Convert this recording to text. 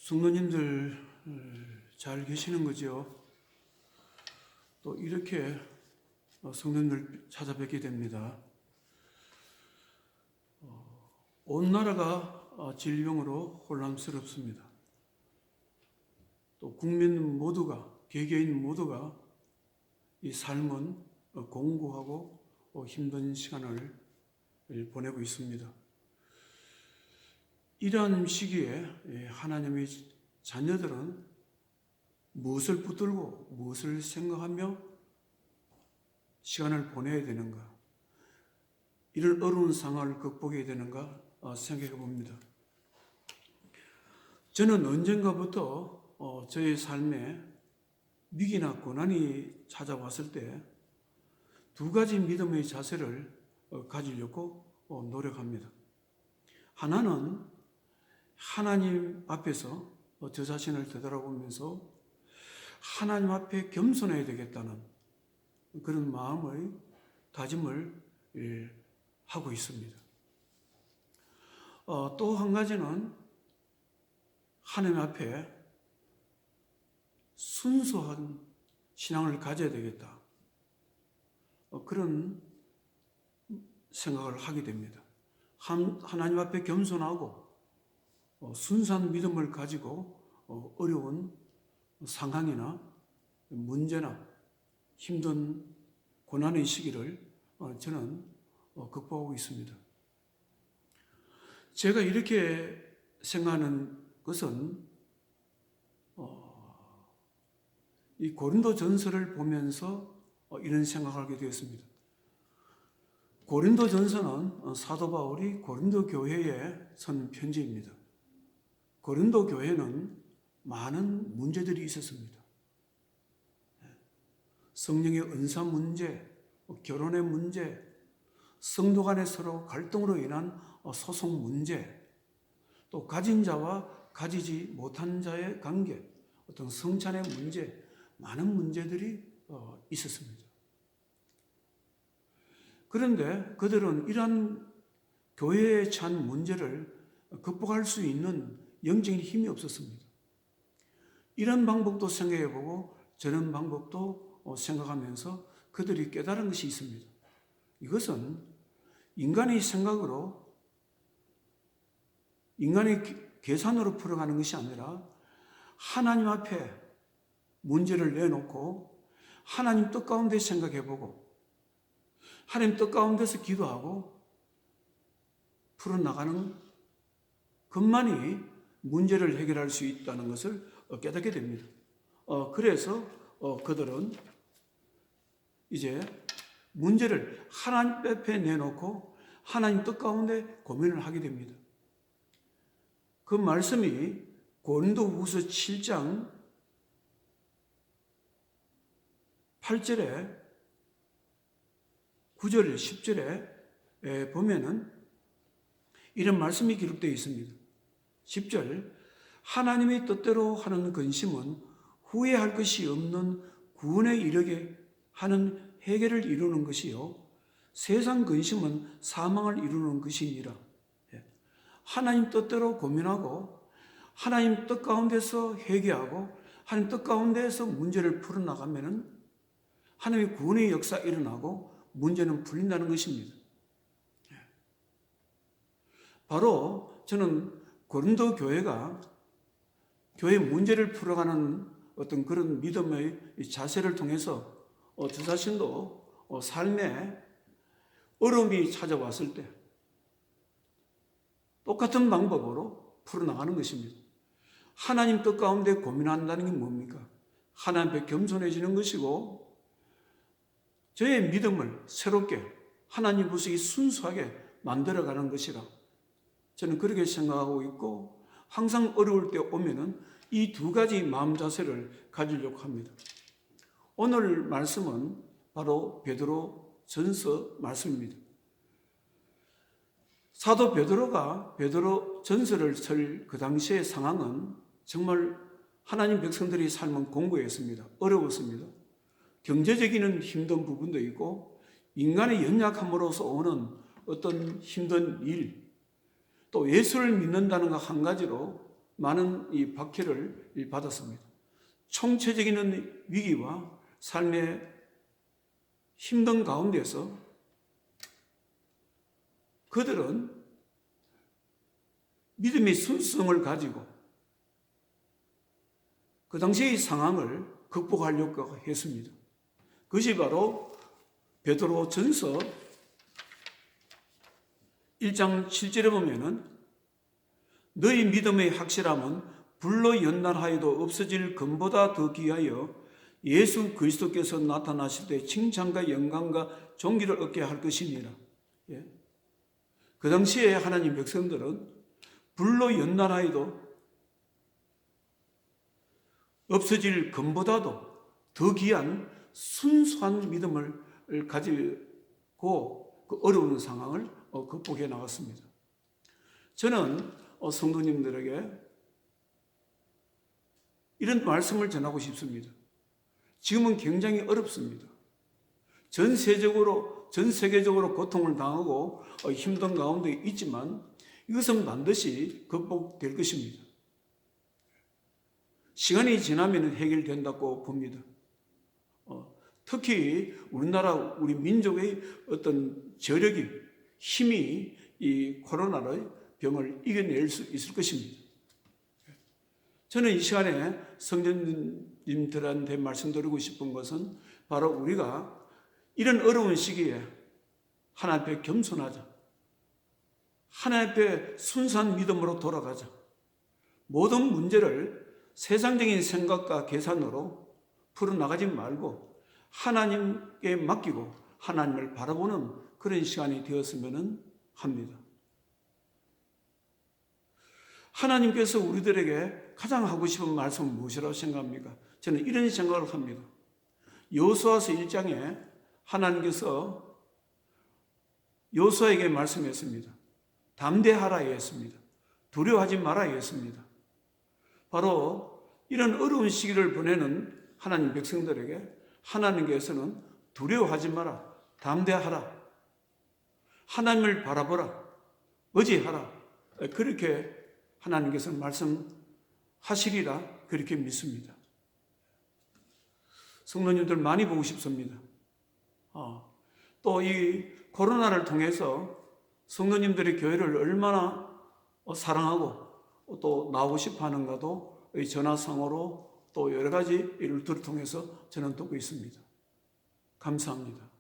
성도님들 잘 계시는 거죠? 또 이렇게 성도님들 찾아뵙게 됩니다. 온 나라가 질병으로 혼란스럽습니다. 또 국민 모두가, 개개인 모두가 이 삶은 공고하고 힘든 시간을 보내고 있습니다. 이러한 시기에 하나님의 자녀들은 무엇을 붙들고 무엇을 생각하며 시간을 보내야 되는가, 이런 어려운 상황을 극복해야 되는가 생각해 봅니다. 저는 언젠가부터 저의 삶에 위기나 고난이 찾아왔을 때 두 가지 믿음의 자세를 가지려고 노력합니다. 하나는 하나님 앞에서 저 자신을 되돌아보면서 하나님 앞에 겸손해야 되겠다는 그런 마음의 다짐을 하고 있습니다. 또 한 가지는 하나님 앞에 순수한 신앙을 가져야 되겠다, 그런 생각을 하게 됩니다. 하나님 앞에 겸손하고 순수한 믿음을 가지고 어려운 상황이나 문제나 힘든 고난의 시기를 저는 극복하고 있습니다. 제가 이렇게 생각하는 것은 이 고린도 전서를 보면서 이런 생각을 하게 되었습니다. 고린도 전서는 사도 바울이 고린도 교회에 쓴 편지입니다. 고린도 교회는 많은 문제들이 있었습니다. 성령의 은사 문제, 결혼의 문제, 성도 간의 서로 갈등으로 인한 소송 문제, 또 가진 자와 가지지 못한 자의 관계, 어떤 성찬의 문제, 많은 문제들이 있었습니다. 그런데 그들은 이러한 교회에 처한 문제를 극복할 수 있는 영적인 힘이 없었습니다. 이런 방법도 생각해보고 저런 방법도 생각하면서 그들이 깨달은 것이 있습니다. 이것은 인간의 생각으로, 인간의 계산으로 풀어가는 것이 아니라 하나님 앞에 문제를 내놓고 하나님 뜻 가운데 생각해보고 하나님 뜻 가운데서 기도하고 풀어나가는 것만이 문제를 해결할 수 있다는 것을 깨닫게 됩니다. 그래서 그들은 이제 문제를 하나님 앞에 내놓고 하나님 뜻 가운데 고민을 하게 됩니다. 그 말씀이 고린도후서 7장 8절에 9절, 10절에 보면은 이런 말씀이 기록되어 있습니다. 10절, 하나님의 뜻대로 하는 근심은 후회할 것이 없는 구원에 이르게 하는 해결을 이루는 것이요, 세상 근심은 사망을 이루는 것이니라. 하나님 뜻대로 고민하고 하나님 뜻 가운데서 회개하고 하나님 뜻 가운데서 문제를 풀어나가면은 하나님의 구원의 역사 일어나고 문제는 풀린다는 것입니다. 바로 저는 고린도 교회가 교회 문제를 풀어가는 어떤 그런 믿음의 자세를 통해서 저 자신도 삶에 어려움이 찾아왔을 때 똑같은 방법으로 풀어나가는 것입니다. 하나님 뜻 가운데 고민한다는 게 뭡니까? 하나님 앞에 겸손해지는 것이고 저의 믿음을 새롭게 하나님 보시기 순수하게 만들어가는 것이라 저는 그렇게 생각하고 있고, 항상 어려울 때 오면은 이 두 가지 마음 자세를 가지려고 합니다. 오늘 말씀은 바로 베드로 전서 말씀입니다. 사도 베드로가 베드로 전서를 쓸 그 당시의 상황은 정말 하나님 백성들이 삶은 공고했습니다. 어려웠습니다. 경제적인 힘든 부분도 있고 인간의 연약함으로서 오는 어떤 힘든 일, 또 예수를 믿는다는 것 한 가지로 많은 이 박해를 받았습니다. 총체적인 위기와 삶의 힘든 가운데서 그들은 믿음의 순수성을 가지고 그 당시의 상황을 극복하려고 했습니다. 그것이 바로 베드로 전서 1장 7절에 보면은 너희 믿음의 확실함은 불로 연단하여도 없어질 금보다 더 귀하여 예수 그리스도께서 나타나실 때 칭찬과 영광과 존귀를 얻게 할 것이니라. 예. 그 당시에 하나님 백성들은 불로 연단하여도 없어질 금보다도 더 귀한 순수한 믿음을 가지고 그 어려운 상황을 극복해 나갔습니다. 저는 성도님들에게 이런 말씀을 전하고 싶습니다. 지금은 굉장히 어렵습니다. 전 세계적으로 고통을 당하고 힘든 가운데 있지만 이것은 반드시 극복될 것입니다. 시간이 지나면 해결된다고 봅니다. 특히 우리 민족의 어떤 저력이, 힘이 이 코로나의 병을 이겨낼 수 있을 것입니다. 저는 이 시간에 성도님들한테 말씀드리고 싶은 것은 바로 우리가 이런 어려운 시기에 하나님 앞에 겸손하자. 하나님 앞에 순수한 믿음으로 돌아가자. 모든 문제를 세상적인 생각과 계산으로 풀어나가지 말고 하나님께 맡기고 하나님을 바라보는 그런 시간이 되었으면 합니다. 하나님께서 우리들에게 가장 하고 싶은 말씀은 무엇이라고 생각합니까? 저는 이런 생각을 합니다. 여호수아서 1장에 하나님께서 여호수아에게 말씀했습니다. 담대하라 했습니다. 두려워하지 마라 했습니다. 바로 이런 어려운 시기를 보내는 하나님 백성들에게 하나님께서는 두려워하지 마라, 담대하라, 하나님을 바라보라, 의지하라, 그렇게 하나님께서는 말씀하시리라 그렇게 믿습니다. 성도님들 많이 보고 싶습니다. 또 이 코로나를 통해서 성도님들이 교회를 얼마나 사랑하고 또 나오고 싶어 하는가도 전화상으로 또 여러 가지 일을 통해서 저는 듣고 있습니다. 감사합니다.